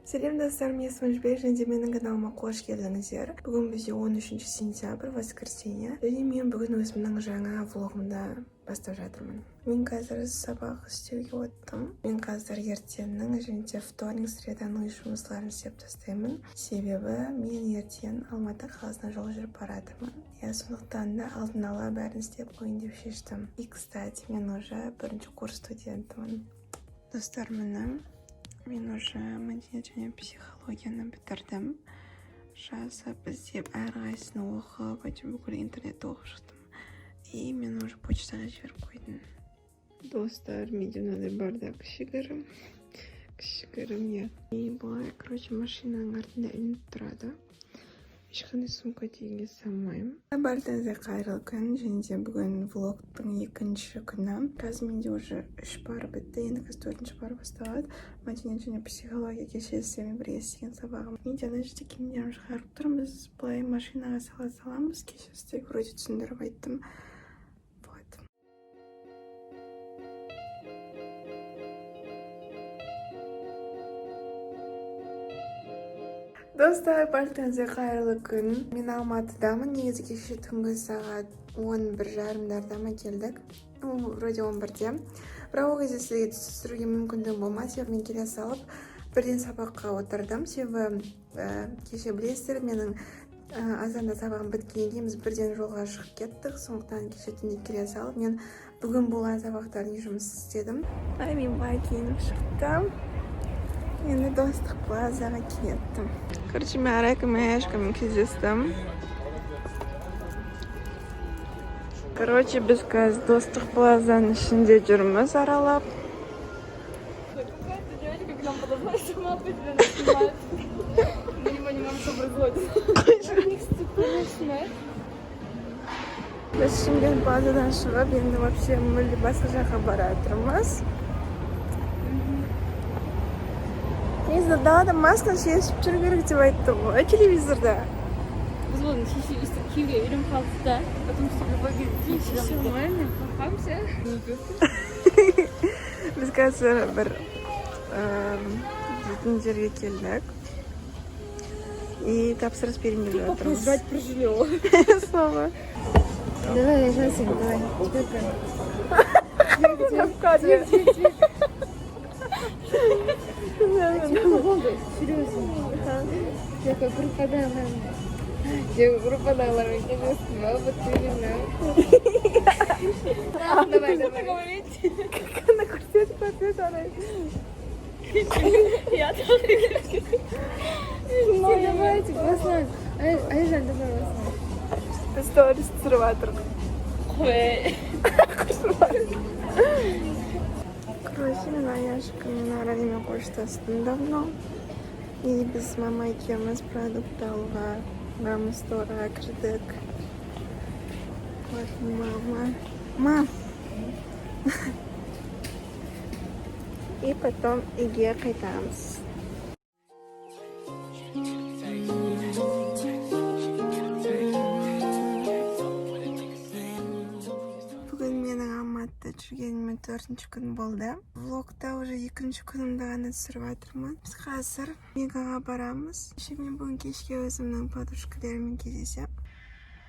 Сәлем достарым, есімім Жібек және менің каналыма қош келдіңіздер. Бүгін бізде 13 сентябрь, воскресенье. Және мен бүгін өзімнің жаңа влогымды бастап жатырмын. Мен қазір сабақ істеуге оттым. Мен қазір ертеңнің және де вторник, среданың жұмыстарын істеп тастаймын. Себебі мен ертең Алматы қаласына жол жүріп баратырмын. Сондықтан да алдын ала бәрін істеп қойын деп шештім. И, кстати, мен уже бірінші курс студентімін. Достар, міне мен уже мәдениет және психологияны бітірдім. Жазып, іздеп, әрқайсысын оқып, бүкіл интернетті оқып шықтым. И мен уже почтаға жіберіп қойдым. Достар, менде мынандай бардак кішігірім, иә. И былай, машинаның артында ілініп тұрады. Ешқандай сумка дегенге салмаймын. Барлығыңызға қайырлы күн, және де бүгін влогтың екінші күні. Қазір менде уже 3 пар бітті, енді қазір 4-ші пар басталады. Мәдениет және психология кеше сіздермен бірге істеген сабағым. Менде ана жерде киімдерін шығарып тұрмыз, былай машинаға саламыз. Кеше сіздерге вроде түсіндіріп айттым. Достар, барлықтарыңызға қайырлы күн. Мен Алматыдамын. Негізі кеше түнгі сағат 11:30-дарда келдік. Вроде 11-де. Бірақ ол кезде сізге түсіруге мүмкіндігім болмады. Себебі мен келе салып, бірден сабаққа отырдым. Себебі кеше білесіздер, менің азанда сабағым біткеннен кейін біз бірден жолға шығып кеттік. Сондықтан кеше түнде келе салып, мен бүгін болған сабақтардың жұмыс істедім. Мен былай киініп шықтым. Енді Достық плазаға кеттім. Короче, мен әркім кездестім. Короче, біз қазір Достық плазаның ішінде жүрміз аралап. Біз Шымкент плазадан шығып, енді вообще мүлде басқа жаққа баратырмыз. Негізі далада масканы шешіп жүру керек деп айтты ғой, телевизорда. Біз оны шешіп киюге үйреніп қалдық та, потом любой кезде шешемін. Қорқамыз, Біз қазір бір жейтін жерге келдік. И тапсырыс берейін деп жатырмыз. Позвать про жилье. Слава. Давай, Жасин, давай. В кадре. Серьезно. Я как группадағылармен кездестім, вот именно. Давай. Как она көрсетіп ответ арай. Я тоже. Ну, давайте, басынан. Айжан, давай басынан. Біз сторис түсіріп жатырмыз. Короче, мен Аяшкамен аралемен қоштастым давно. И біз мама екеуміз продукт алуға Рамсторға кірдік. Вот мама. И потом үйге қайтамыз. Жүргеніме 4-ші күн болды. Влогта уже 2-ші күнімді ғана түсіріп жатырмын. Біз қазір Мегаға барамыз. Мен бүгін кешке өзімнің подружкаларыммен кездесем.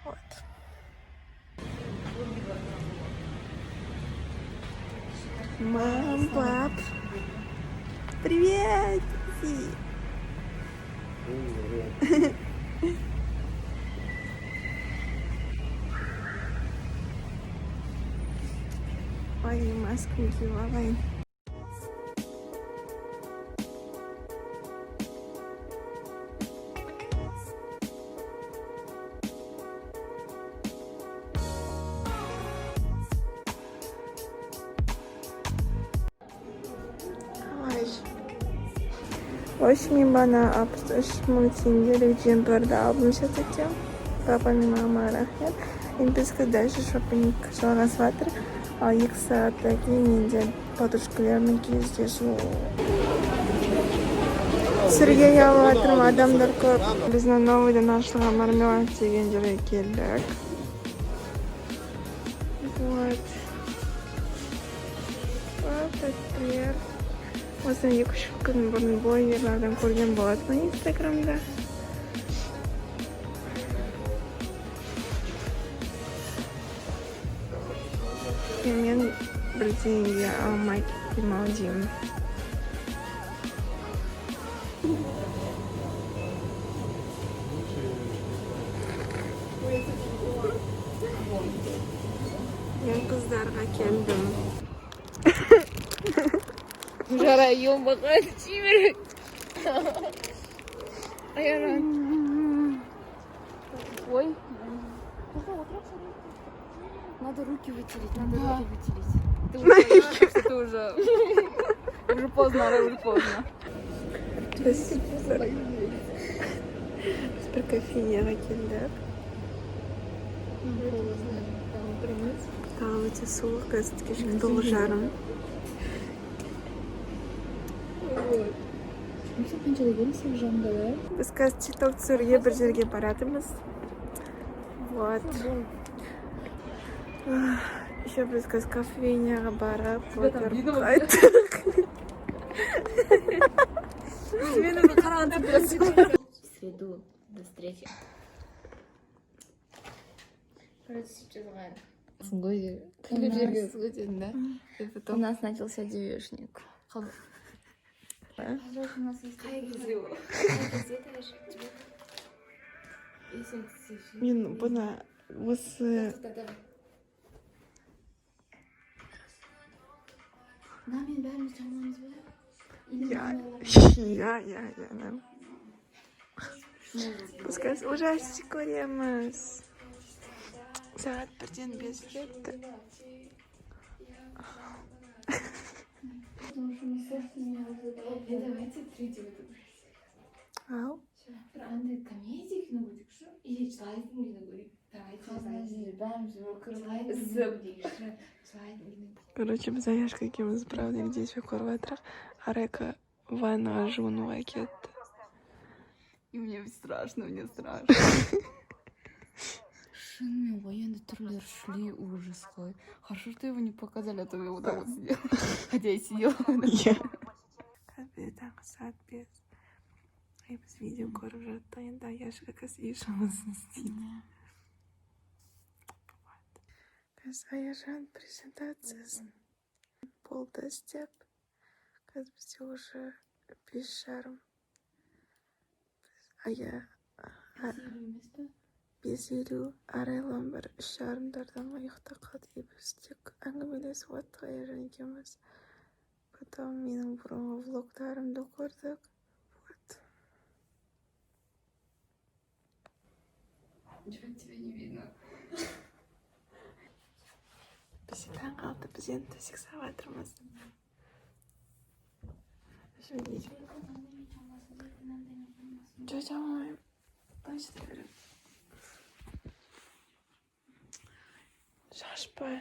Вот. Мам, пап. Привет! Ой, маску надевай. В общем, мен бана 63.000 теңгелік джемперді алдым все-таки. Папа мен мама рахмет. Енді біз дальше шопинг жалғасып жатыр. Ал 2 сағаттан кейін менде подружкалармен кездесу. Сергей алып жатырмын, адамдар көп. Біздің новыйдан ашылған мармелад деген жерге келдік. Вот. Вот, привет. Осыны 2-3 күн бұрын блогерлерден көрген болатынмын Инстаграмда. Мен бірдеңеге алмай кеттім-ау деймін. Мен қыздарға келдім. Жарайым бақай чимерек. Аяран. Ой. Надо руки вытереть, надо руки вытереть. Ты уже понимаешь, что ты уже поздно, уже поздно. Бір кофейняға келдік. Тағы өте суық, қазір кешкі 9:30. Біз қазір TikTok түсіруге бір жерге баратымыз. Вот. Еще біз қазір кофейняға барып отырып қайттық. В среду до встречи. У нас начался девишник. Мен бұны осы... Намен бәріміз жаманбыз ба? Я. Біз қазір ужастик көреміз. Сағат 1-ден 5 кетті. Давайте третий выпуск. Ау? Андай комедия кино көрдік шу? Или жылайтын кино көрейік? Короче, біз Аяшка екеуміз правда где-то көріп жатырық. Арека ваннаға жуынуға кетті. И мне страшно. Шынымен ғой, енді түрлер шли, ужас қой. Хорошо, что его не показали, а то я вот так вот сидела. Хотя я сидела. Қазір таңғы сағат 5. Біз видео көріп жатты, енді Аяшка қазір үй жұмысын істейді. Қазір Аяжан презентациясын болды істеп. Қазір бізде уже 5:30. 5:50 арайлан бір 3:30-дардан ұйықта қалды. Біз тек әңгімелесіп оттық Аяжан екеуміз. Потом менің бұрынғы влогтарымды көрдік. Вот. Ничего тебя не видно. Бізде таң қалды, біз енді төсек салып жатырмыз. Жоқ, жамаймын. Былай жүре беремін. Шашпай.